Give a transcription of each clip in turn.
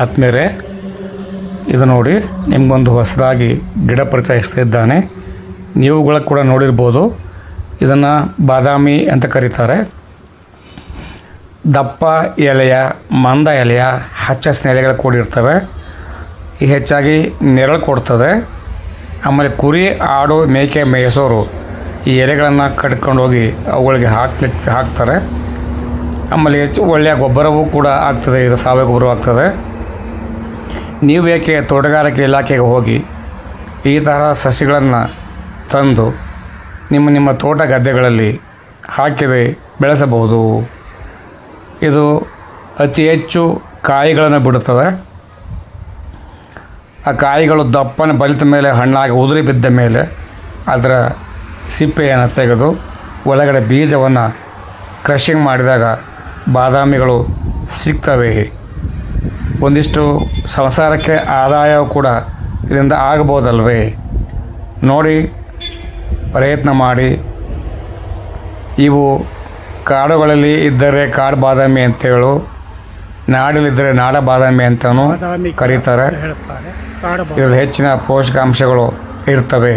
ಆತ್ಮೀಯರೇ, ಇದು ನೋಡಿ ನಿಮಗೊಂದು ಹೊಸದಾಗಿ ಗಿಡ ಪರಿಚಯಿಸ್ತಿದ್ದಾನೆ. ನೀವುಗಳ ಕೂಡ ನೋಡಿರ್ಬೋದು. ಇದನ್ನು ಬಾದಾಮಿ ಅಂತ ಕರೀತಾರೆ. ದಪ್ಪ ಎಲೆಯ, ಮಂದ ಎಲೆಯ, ಹಚ್ಚ ಹಸಿನ ಎಲೆಗಳು ಕೂಡಿರ್ತವೆ. ಈ ಹೆಚ್ಚಾಗಿ ನೆರಳು ಕೊಡ್ತದೆ. ಆಮೇಲೆ ಕುರಿ, ಆಡು, ಮೇಕೆ ಮೇಯಿಸೋರು ಈ ಎಲೆಗಳನ್ನು ಕಟ್ಕೊಂಡು ಹೋಗಿ ಅವುಗಳಿಗೆ ಹಾಕ್ತಾರೆ. ಆಮೇಲೆ ಹೆಚ್ಚು ಒಳ್ಳೆಯ ಗೊಬ್ಬರವೂ ಕೂಡ ಆಗ್ತದೆ. ಇದು ಸಾವಯವ ಗೊಬ್ಬರ ಆಗ್ತದೆ. ನೀವು ಏಕೆ ತೋಟಗಾರಿಕೆ ಇಲಾಖೆಗೆ ಹೋಗಿ ಈ ಥರ ಸಸಿಗಳನ್ನು ತಂದು ನಿಮ್ಮ ತೋಟ ಗದ್ದೆಗಳಲ್ಲಿ ಹಾಕಿದೆ ಬೆಳೆಸಬಹುದು. ಇದು ಅತಿ ಹೆಚ್ಚು ಕಾಯಿಗಳನ್ನು ಬಿಡುತ್ತದೆ. ಆ ಕಾಯಿಗಳು ದಪ್ಪನ ಬಲಿತ ಮೇಲೆ, ಹಣ್ಣಾಗಿ ಉದುರಿ ಬಿದ್ದ ಮೇಲೆ ಅದರ ಸಿಪ್ಪೆಯನ್ನು ತೆಗೆದು ಒಳಗಡೆ ಬೀಜವನ್ನು ಕ್ರಷಿಂಗ್ ಮಾಡಿದಾಗ ಬಾದಾಮಿಗಳು ಸಿಗ್ತವೆ. ಒಂದಿಷ್ಟು ಸಂಸಾರಕ್ಕೆ ಆದಾಯವು ಕೂಡ ಇದರಿಂದ ಆಗಬಹುದಲ್ವೇ? ನೋಡಿ, ಪ್ರಯತ್ನ ಮಾಡಿ. ಇವು ಕಾಡುಗಳಲ್ಲಿ ಇದ್ದರೆ ಕಾಡು ಬಾದಾಮಿ ಅಂತೇಳು, ನಾಡಲ್ಲಿದ್ದರೆ ನಾಡ ಬಾದಾಮಿ ಅಂತಲೂ ಕರೀತಾರೆ. ಇದರಲ್ಲಿ ಹೆಚ್ಚಿನ ಪೋಷಕಾಂಶಗಳು ಇರ್ತವೆ.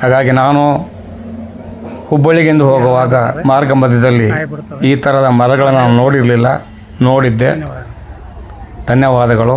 ಹಾಗಾಗಿ ನಾನು ಹುಬ್ಬಳ್ಳಿಗೆಂದು ಹೋಗುವಾಗ ಮಾರ್ಗ ಮಧ್ಯದಲ್ಲಿ ಈ ಥರದ ಮರಗಳನ್ನು ನಾನು ನೋಡಿರಲಿಲ್ಲ, ನೋಡಿದ್ದೆ. ಧನ್ಯವಾದಗಳು.